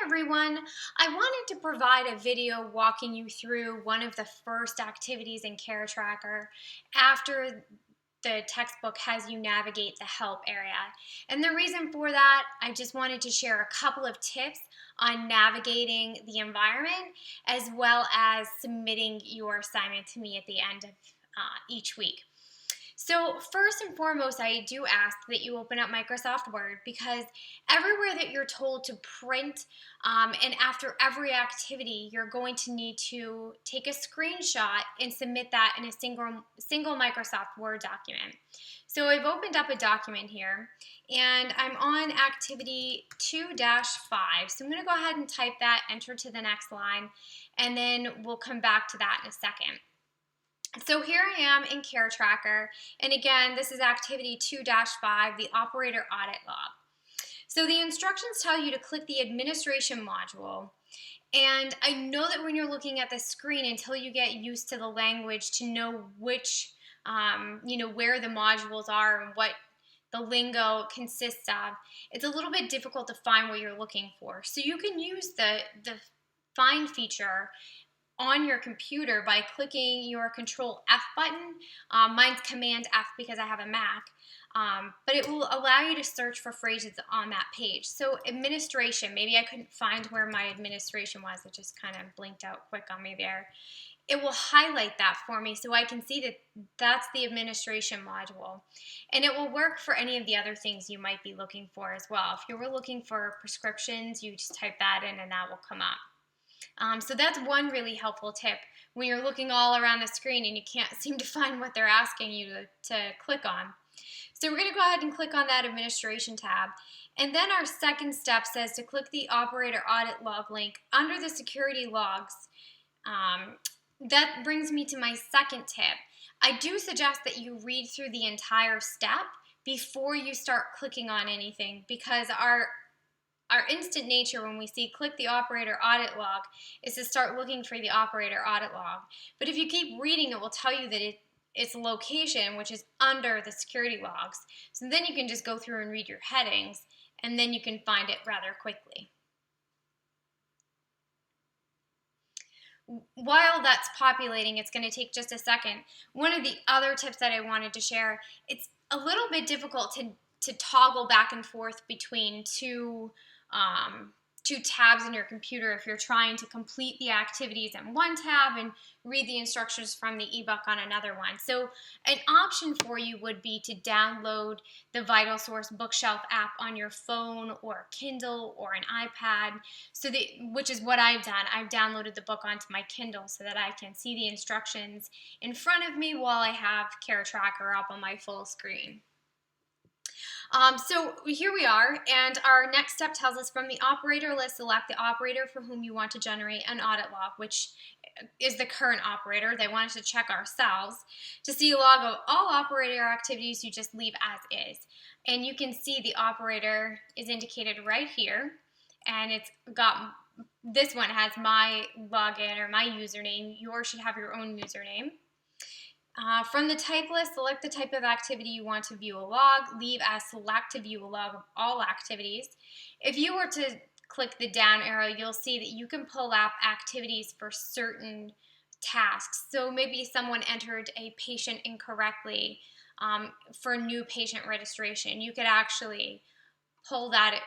everyone. I wanted to provide a video walking you through one of the first activities in CareTracker after the textbook has you navigate the help area. And the reason for that, I just wanted to share a couple of tips on navigating the environment as well as submitting your assignment to me at the end of each week. So first and foremost, I do ask that you open up Microsoft Word because everywhere that you're told to print and after every activity, you're going to need to take a screenshot and submit that in a single Microsoft Word document. So I've opened up a document here and I'm on activity 2-5. So I'm going to go ahead and type that, enter to the next line, and then we'll come back to that in a second. So here I am in CareTracker, and again, this is activity 2-5, the operator audit log. So the instructions tell you to click the administration module, and I know that when you're looking at the screen, until you get used to the language to know which, where the modules are and what the lingo consists of, it's a little bit difficult to find what you're looking for. So you can use the find feature on your computer by clicking your Control F button. Mine's Command F because I have a Mac, but it will allow you to search for phrases on that page. So administration, maybe I couldn't find where my administration was. It just kind of blinked out quick on me there. It will highlight that for me so I can see that that's the administration module. And it will work for any of the other things you might be looking for as well. If you were looking for prescriptions, you just type that in and that will come up. So that's one really helpful tip when you're looking all around the screen and you can't seem to find what they're asking you to click on. So we're going to go ahead and click on that administration tab. And then our second step says to click the operator audit log link under the security logs. That brings me to my second tip. I do suggest that you read through the entire step before you start clicking on anything, because our instant nature when we see click the operator audit log is to start looking for the operator audit log. But if you keep reading, it will tell you that its location, which is under the security logs. So then you can just go through and read your headings, and then you can find it rather quickly. While that's populating, it's going to take just a second. One of the other tips that I wanted to share, it's a little bit difficult to toggle back and forth between two tabs in your computer if you're trying to complete the activities in one tab and read the instructions from the ebook on another one. So an option for you would be to download the VitalSource Bookshelf app on your phone or Kindle or an iPad, which is what I've done. I've downloaded the book onto my Kindle so that I can see the instructions in front of me while I have CareTracker up on my full screen. So here we are, and our next step tells us from the operator list, select the operator for whom you want to generate an audit log, which is the current operator. They want us to check ourselves. To see a log of all operator activities, you just leave as is. And you can see the operator is indicated right here, and this one has my login or my username. Yours should have your own username. From the type list, select the type of activity you want to view a log. Leave as select to view a log of all activities. If you were to click the down arrow, you'll see that you can pull up activities for certain tasks. So maybe someone entered a patient incorrectly for new patient registration. You could actually pull that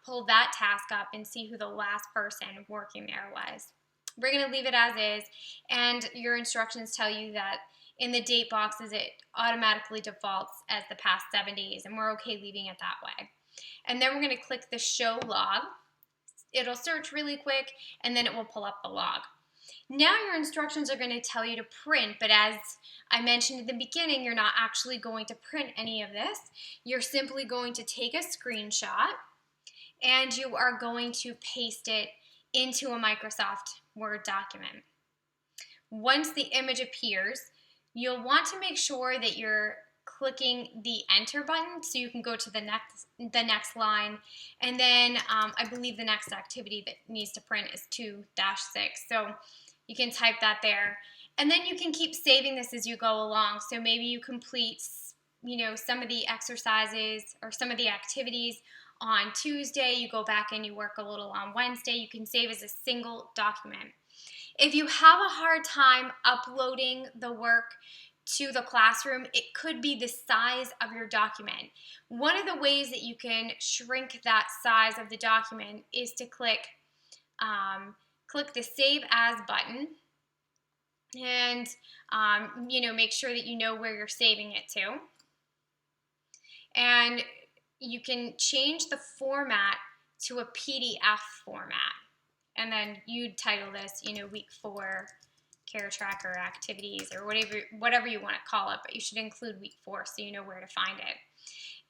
task up and see who the last person working there was. We're going to leave it as is, and your instructions tell you that in the date boxes, it automatically defaults as the past 7 days, and we're okay leaving it that way. And then we're going to click the show log. It'll search really quick, and then it will pull up the log. Now your instructions are going to tell you to print, but as I mentioned at the beginning, you're not actually going to print any of this. You're simply going to take a screenshot, and you are going to paste it into a Microsoft Word document. Once the image appears, you'll want to make sure that you're clicking the enter button so you can go to the next line, and then I believe the next activity that needs to print is 2-6, so you can type that there, and then you can keep saving this as you go along. So maybe you complete some of the exercises or some of the activities on Tuesday, you go back and you work a little on Wednesday, you can save as a single document. If you have a hard time uploading the work to the classroom, it could be the size of your document. One of the ways that you can shrink that size of the document is to click the Save As button, and make sure that you know where you're saving it to. And you can change the format to a PDF format. And then you'd title this, week 4 CareTracker activities, or whatever you want to call it, but you should include week 4 so you know where to find it.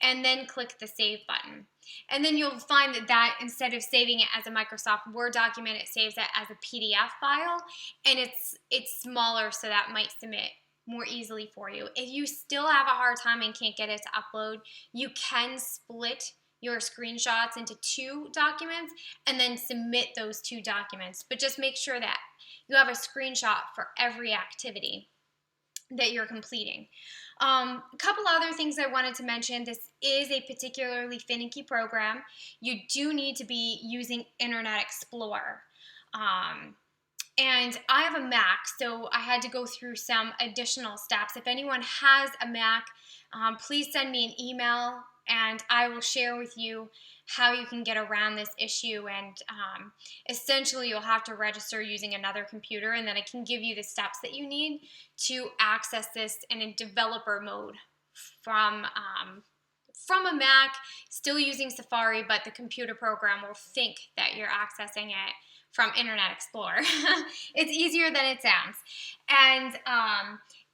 And then click the Save button. And then you'll find that instead of saving it as a Microsoft Word document, it saves it as a PDF file, and it's smaller, so that might submit more easily for you. If you still have a hard time and can't get it to upload, you can split your screenshots into 2 documents and then submit those 2 documents. But just make sure that you have a screenshot for every activity that you're completing. A couple other things I wanted to mention. This is a particularly finicky program. You do need to be using Internet Explorer. And I have a Mac, so I had to go through some additional steps. If anyone has a Mac, please send me an email, and I will share with you how you can get around this issue. And essentially, you'll have to register using another computer, and then I can give you the steps that you need to access this in a developer mode from a Mac, still using Safari, but the computer program will think that you're accessing it from Internet Explorer. It's easier than it sounds. And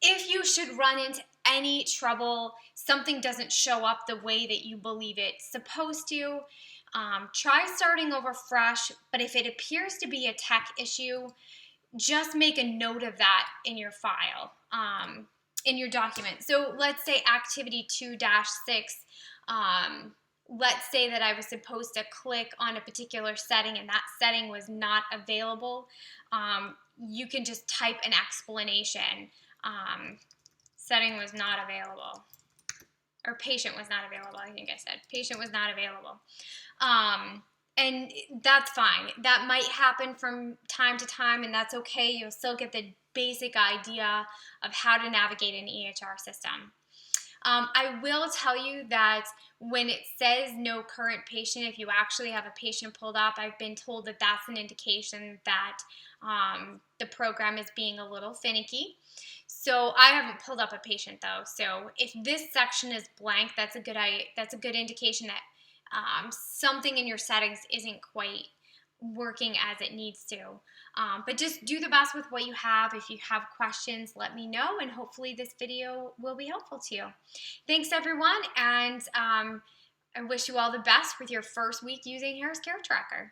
if you should run into any trouble, something doesn't show up the way that you believe it's supposed to, try starting over fresh. But if it appears to be a tech issue, just make a note of that in your file, in your document. So let's say activity 2-6, let's say that I was supposed to click on a particular setting and that setting was not available. You can just type an explanation. Setting was not available. Or patient was not available, I think I said. Patient was not available. And that's fine. That might happen from time to time, and that's okay. You'll still get the basic idea of how to navigate an EHR system. I will tell you that when it says no current patient, if you actually have a patient pulled up, I've been told that that's an indication that the program is being a little finicky. So I haven't pulled up a patient though. So if this section is blank, that's a good indication that something in your settings isn't quite working as it needs to. But just do the best with what you have. If you have questions, let me know, and hopefully this video will be helpful to you. Thanks everyone, and I wish you all the best with your first week using Harris CareTracker.